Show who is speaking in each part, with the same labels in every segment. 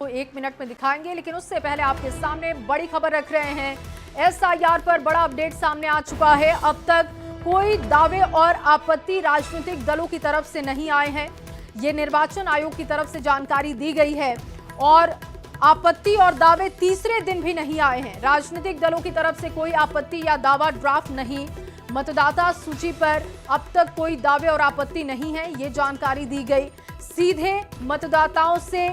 Speaker 1: तो 1 मिनट में दिखाएंगे, लेकिन उससे पहले आपके सामने बड़ी खबर रख रहे हैं। एसआईआर पर बड़ा अपडेट सामने आ चुका है। अब तक कोई दावे और आपत्ति राजनीतिक दलों की तरफ से नहीं आए हैं। ये निर्वाचन आयोग की तरफ से जानकारी दी गई है और आपत्ति और दावे तीसरे दिन भी नहीं आए हैं। राजनीतिक दलों की तरफ से कोई आपत्ति या दावा ड्राफ्ट नहीं। मतदाता सूची पर अब तक कोई दावे और आपत्ति नहीं है, ये जानकारी दी गई। सीधे मतदाताओं से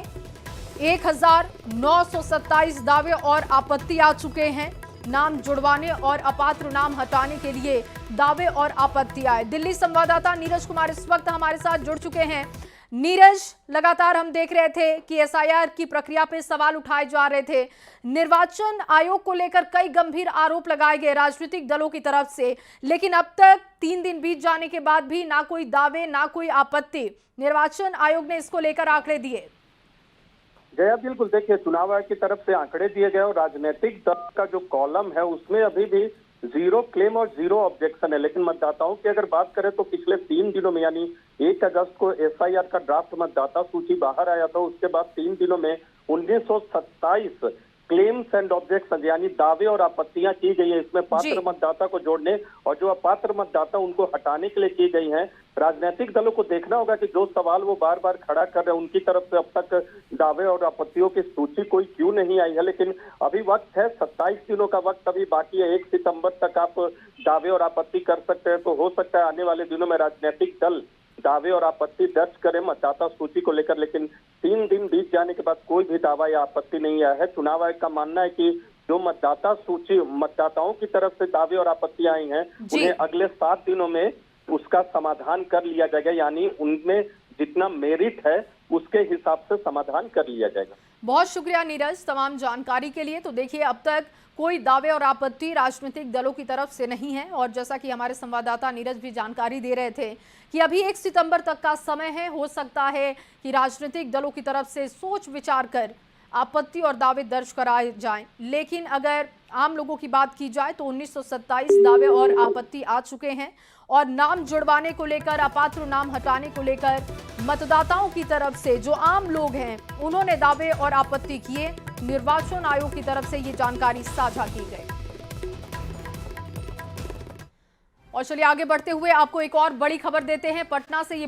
Speaker 1: 1927 दावे और आपत्ति आ चुके हैं। नाम जुड़वाने और अपात्र नाम हटाने के लिए दावे और आपत्ति आए। दिल्ली संवाददाता नीरज कुमार इस वक्त हमारे साथ जुड़ चुके हैं। नीरज, लगातार हम देख रहे थे कि एसआईआर की प्रक्रिया पे सवाल उठाए जा रहे थे। निर्वाचन आयोग को लेकर कई गंभीर आरोप लगाए गए राजनीतिक दलों की तरफ से, लेकिन अब तक 3 दिन बीत जाने के बाद भी ना कोई दावे ना कोई आपत्ति। निर्वाचन आयोग ने इसको लेकर आंकड़े दिए।
Speaker 2: जया, बिल्कुल देखिए, चुनाव आयोग की तरफ से आंकड़े दिए गए और राजनीतिक दल का जो कॉलम है उसमें अभी भी 0 क्लेम और 0 ऑब्जेक्शन है। लेकिन मतदाताओं की अगर बात करें तो पिछले 3 दिनों में यानी 1 अगस्त को एसआईआर का ड्राफ्ट मतदाता सूची बाहर आया था। उसके बाद 3 दिनों में 1927 क्लेम्स एंड ऑब्जेक्शन यानी दावे और आपत्तियां की गई है। इसमें पात्र मतदाता को जोड़ने और जो अपात्र मतदाता उनको हटाने के लिए की गई हैं। राजनीतिक दलों को देखना होगा कि जो सवाल वो बार बार खड़ा कर रहे हैं उनकी तरफ से अब तक दावे और आपत्तियों की सूची कोई क्यों नहीं आई है। लेकिन अभी वक्त है, 27 दिनों का वक्त अभी बाकी है। 1 सितंबर तक आप दावे और आपत्ति कर सकते हैं। तो हो सकता है आने वाले दिनों में राजनीतिक दल दावे और आपत्ति दर्ज करें मतदाता सूची को लेकर। लेकिन 3 दिन बीत जाने के बाद कोई भी दावा या आपत्ति नहीं आया है। चुनाव आयोग का मानना है कि जो मतदाता सूची मतदाताओं की तरफ से दावे और आपत्तियां आई हैं उन्हें अगले 7 दिनों में उसका समाधान कर लिया जाएगा, यानी उनमें जितना मेरिट है उसके हिसाब से समाधान कर लिया जाएगा।
Speaker 1: बहुत शुक्रिया नीरज तमाम जानकारी के लिए। तो देखिए, अब तक कोई दावे और आपत्ति राजनीतिक दलों की तरफ से नहीं है और जैसा कि हमारे संवाददाता नीरज भी जानकारी दे रहे थे कि अभी 1 सितंबर तक का समय है। हो सकता है कि राजनीतिक दलों की तरफ से सोच विचार कर आपत्ति और दावे दर्ज कराए जाएं। लेकिन अगर आम लोगों की बात की जाए तो 1927 दावे और आपत्ति आ चुके हैं और नाम जुड़वाने को लेकर, अपात्र नाम हटाने को लेकर मतदाताओं की तरफ से जो आम लोग हैं उन्होंने दावे और आपत्ति किए। निर्वाचन आयोग की तरफ से ये जानकारी साझा की गई। और चलिए आगे बढ़ते हुए आपको एक और बड़ी खबर देते हैं। पटना से ये